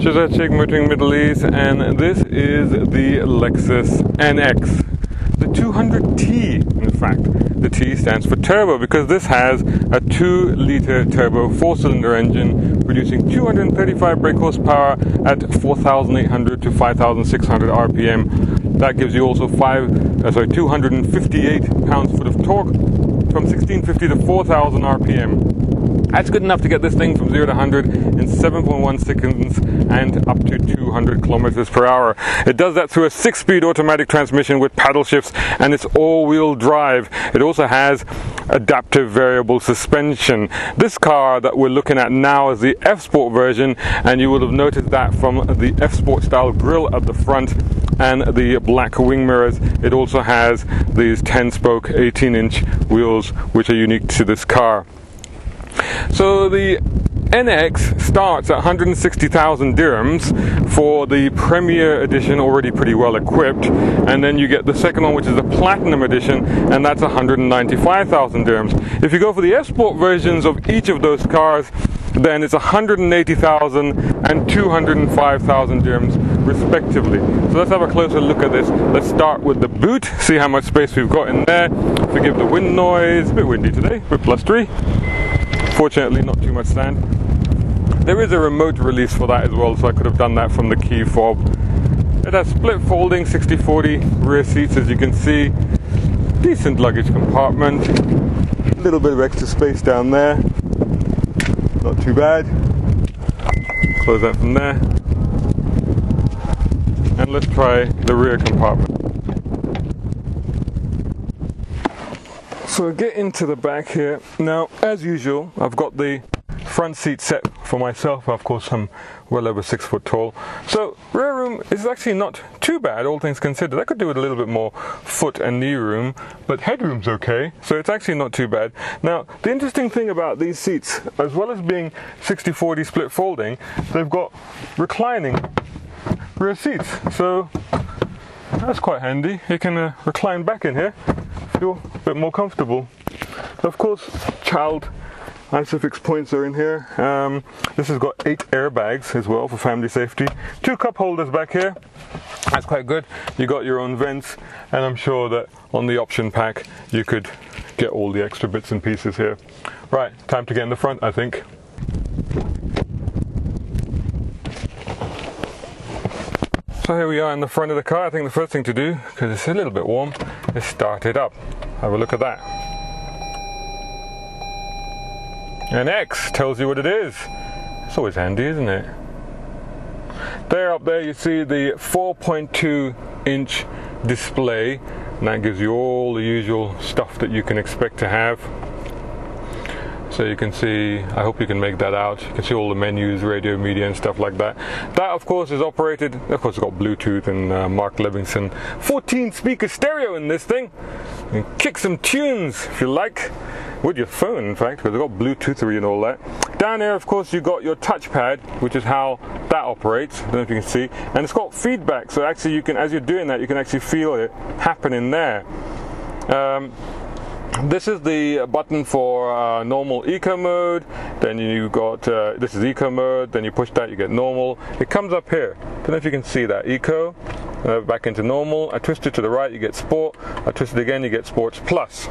Shahzad Sheikh motoring Middle East, and this is the Lexus NX. The 200T, in fact. The T stands for turbo because this has a 2-litre turbo 4-cylinder engine producing 235 brake horsepower at 4,800 to 5,600 RPM. That gives you also 258 pounds-foot of torque from 1650 to 4,000 RPM. That's good enough to get this thing from 0 to 100 in 7.1 seconds and up to 200 kilometers per hour. It does that through a 6-speed automatic transmission with paddle shifts, and it's all-wheel drive. It also has adaptive variable suspension. This car that we're looking at now is the F-Sport version, and you will have noticed that from the F-Sport style grille at the front and the black wing mirrors. It also has these 10-spoke 18-inch wheels, which are unique to this car. So the NX starts at 160,000 dirhams for the Premier Edition, already pretty well equipped, and then you get the second one, which is the Platinum Edition, and that's 195,000 dirhams. If you go for the F-Sport versions of each of those cars, then it's 180,000 and 205,000 dirhams respectively. So let's have a closer look at this. Let's start with the boot, see how much space we've got in there. Forgive the wind noise, a bit windy today, we're +3. Fortunately, not too much sand. There is a remote release for that as well, so I could have done that from the key fob. It has split folding 60/40 rear seats, as you can see. Decent luggage compartment. A little bit of extra space down there. Not too bad. Close that from there. And let's try the rear compartment. So get into the back here. Now, as usual, I've got the front seat set for myself. Of course, I'm well over 6 foot tall. So rear room is actually not too bad, all things considered. I could do with a little bit more foot and knee room, but headroom's okay. So it's actually not too bad. Now, the interesting thing about these seats, as well as being 60/40 split folding, they've got reclining rear seats. So that's quite handy. You can recline back in here, feel a bit more comfortable. Of course, child ISOFIX points are in here. This has got 8 airbags as well for family safety. 2 cup holders back here. That's quite good. You got your own vents, and I'm sure that on the option pack you could get all the extra bits and pieces here. Right, time to get in the front, I think. So here we are in the front of the car. I think the first thing to do, because it's a little bit warm, is start it up. Have a look at that. NX tells you what it is. It's always handy, isn't it? There up there you see the 4.2-inch display, and that gives you all the usual stuff that you can expect to have. So you can see, I hope you can make that out. You can see all the menus, radio, media and stuff like that. That of course is operated, of course it's got Bluetooth and Mark Levinson 14 speaker stereo in this thing. You can kick some tunes if you like, with your phone in fact, because they've got Bluetoothery and all that. Down here of course you've got your touchpad, which is how that operates. I don't know if you can see. And it's got feedback, so actually you can, as you're doing that, you can actually feel it happening there. This is the button for normal eco mode. Then you got this is eco mode. Then you push that, you get normal. It comes up here. Don't know if you can see that. Eco, back into normal. I twist it to the right, you get sport. I twist it again, you get sports plus.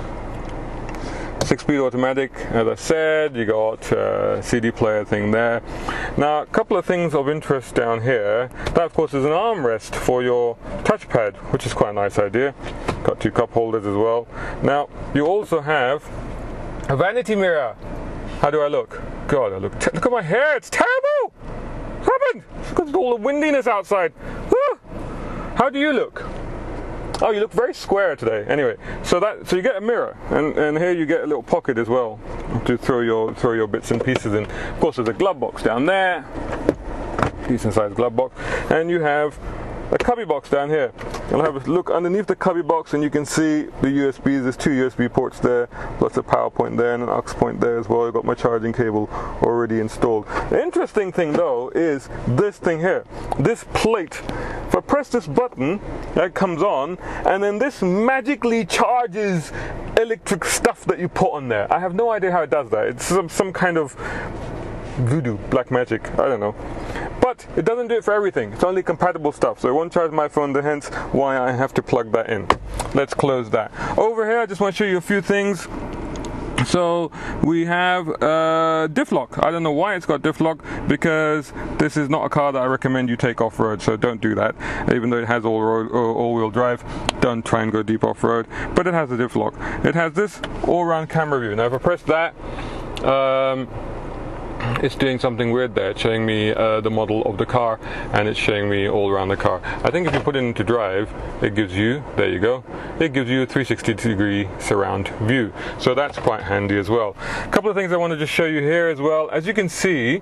6-speed automatic, as I said. You got CD player thing there. Now, a couple of things of interest down here. That, of course, is an armrest for your touchpad, which is quite a nice idea. Got 2 cup holders as well. Now, you also have a vanity mirror. How do I look? God, I look at my hair. It's terrible. What's happened? Because of all the windiness outside. Woo! How do you look? Oh, you look very square today. Anyway, so you get a mirror, and here you get a little pocket as well to throw your bits and pieces in. Of course, there's a glove box down there, decent sized glove box, and you have a cubby box down here. I'll have a look underneath the cubby box, and you can see the USBs. There's 2 USB ports there, plus a power point there and an aux point there as well. I've got my charging cable already installed. The interesting thing though is this thing here, this plate. If I press this button, that comes on, and then this magically charges electric stuff that you put on there. I have no idea how it does that. It's some kind of voodoo, black magic, I don't know. But but it doesn't do it for everything. It's only compatible stuff, so it won't charge my phone, hence why I have to plug that in. Let's close that. Over here, I just want to show you a few things. So we have diff lock. I don't know why it's got diff lock, because this is not a car that I recommend you take off-road, so don't do that. Even though it has all-wheel drive, don't try and go deep off-road. But it has a diff lock. It has this all-round camera view. Now if I press that, it's doing something weird there. It's showing me the model of the car, and it's showing me all around the car. I think if you put it into drive, it gives you, there you go, it gives you a 360-degree surround view. So that's quite handy as well. A couple of things I want to just show you here as well. As you can see,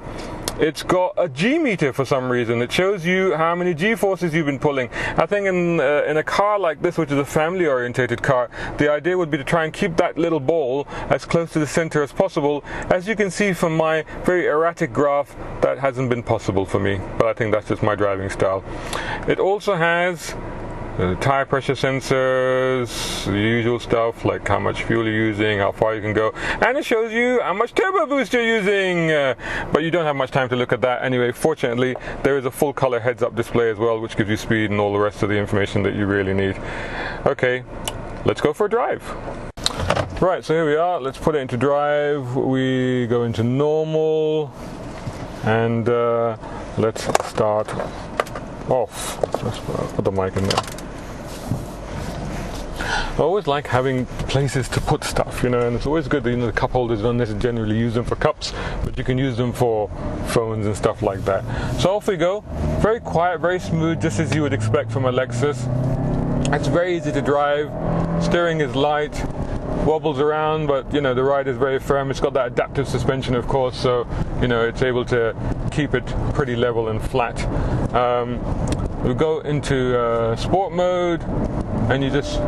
it's got a G meter for some reason. It shows you how many G forces you've been pulling. I think in a car like this, which is a family orientated car, the idea would be to try and keep that little ball as close to the center as possible. As you can see from my very erratic graph, that hasn't been possible for me, but I think that's just my driving style. It also has tire pressure sensors, the usual stuff like how much fuel you're using, how far you can go, and it shows you how much turbo boost you're using, but you don't have much time to look at that anyway. Fortunately, there is a full color heads-up display as well, which gives you speed and all the rest of the information that you really need. Okay, let's go for a drive. Right, so here we are. Let's put it into drive. We go into normal, and let's start off. Let's put the mic in there. I always like having places to put stuff, you know, and it's always good that, you know, the cup holders don't necessarily generally use them for cups, but you can use them for phones and stuff like that. So off we go. Very quiet, very smooth, just as you would expect from a Lexus. It's very easy to drive. Steering is light, wobbles around, but you know, the ride is very firm. It's got that adaptive suspension, of course, so you know, it's able to keep it pretty level and flat. We go into sport mode, and you just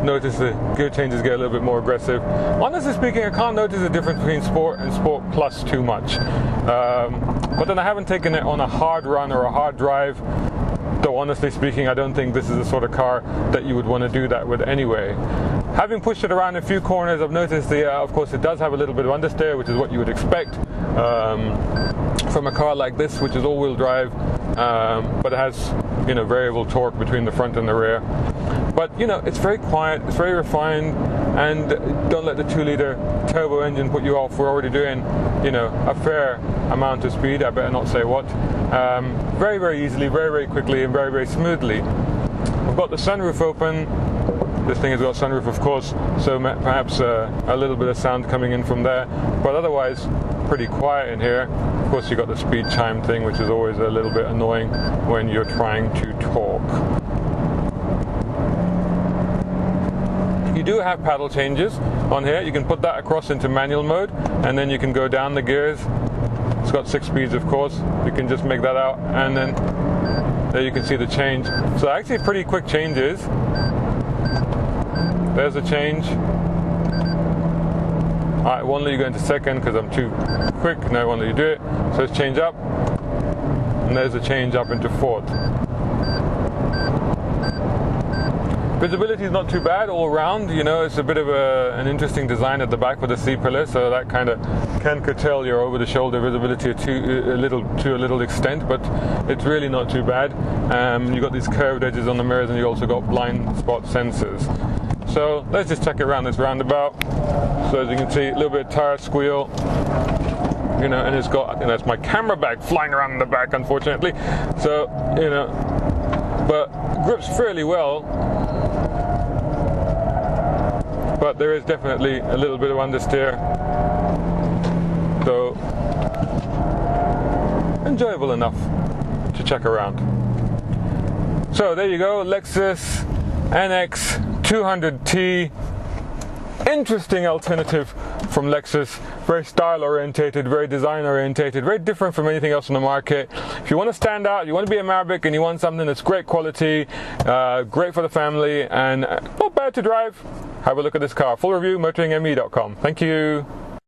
notice the gear changes get a little bit more aggressive. Honestly speaking, I can't notice the difference between Sport and Sport Plus too much. But then I haven't taken it on a hard run or a hard drive, though honestly speaking, I don't think this is the sort of car that you would want to do that with anyway. Having pushed it around a few corners, I've noticed of course it does have a little bit of understeer, which is what you would expect from a car like this, which is all-wheel drive, but it has, you know, variable torque between the front and the rear. But you know, it's very quiet, it's very refined, and don't let the 2-liter turbo engine put you off. We're already doing, you know, a fair amount of speed. I better not say what. Very, very easily, very, very quickly, and very, very smoothly. I've got the sunroof open. This thing has got a sunroof, of course, so perhaps a little bit of sound coming in from there, but otherwise pretty quiet in here. Of course, you've got the speed chime thing, which is always a little bit annoying when you're trying to talk. You do have paddle changes on here. You can put that across into manual mode, and then you can go down the gears. It's got 6 speeds, of course. You can just make that out, and then there you can see the change. So actually pretty quick changes. There's a change. I won't let you go into second because I'm too quick. No, I won't let you do it. So it's change up, and there's a change up into fourth. Visibility is not too bad all around. You know, it's a bit of an interesting design at the back with the C-pillar, so that kind of can curtail your over-the-shoulder visibility to a little extent, but it's really not too bad. You've got these curved edges on the mirrors, and you also got blind spot sensors. So let's just check it around this roundabout. So as you can see, a little bit of tire squeal, you know, and it's got, you know, it's my camera bag flying around in the back, unfortunately. So, you know, but grips fairly well. But there is definitely a little bit of understeer, though enjoyable enough to check around. So there you go, Lexus NX 200T. Interesting alternative from Lexus. Very style orientated, very design orientated, very different from anything else on the market. If you want to stand out, you want to be a maverick, and you want something that's great quality, great for the family, and not bad to drive, have a look at this car. Full review, motoringme.com. Thank you.